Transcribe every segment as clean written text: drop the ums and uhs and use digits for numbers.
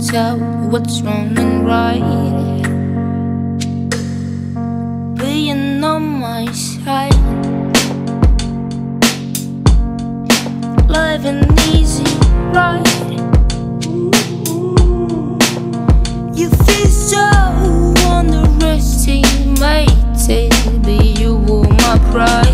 tell what's wrong and right. Being on my side, life an easy ride. You feel so underestimated, but you were my pride.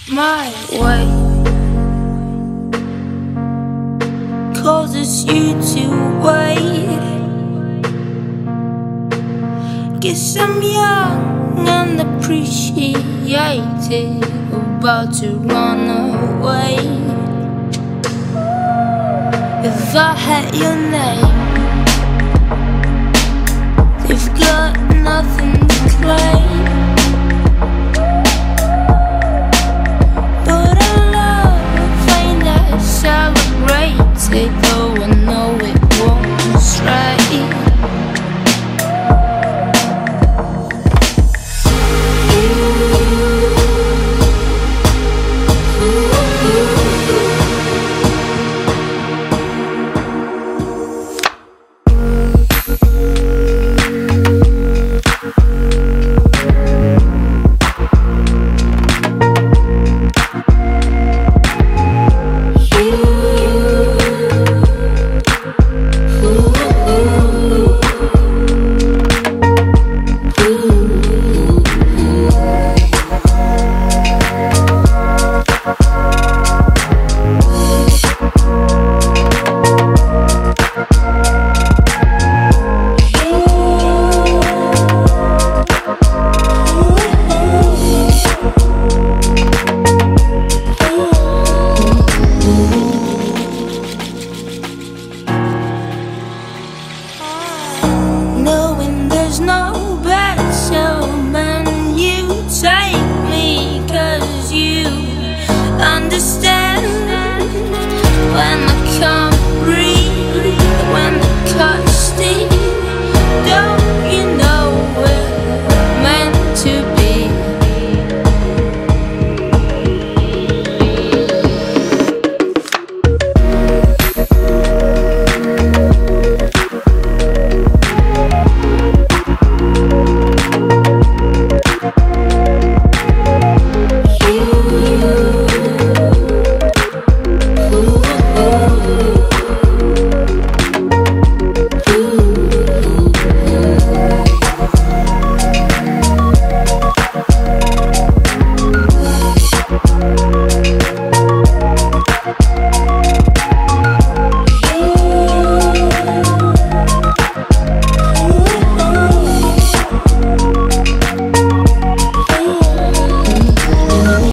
My way causes you to wait. Guess I'm young and appreciated, about to run away. If I had your name, they've got nothing to claim.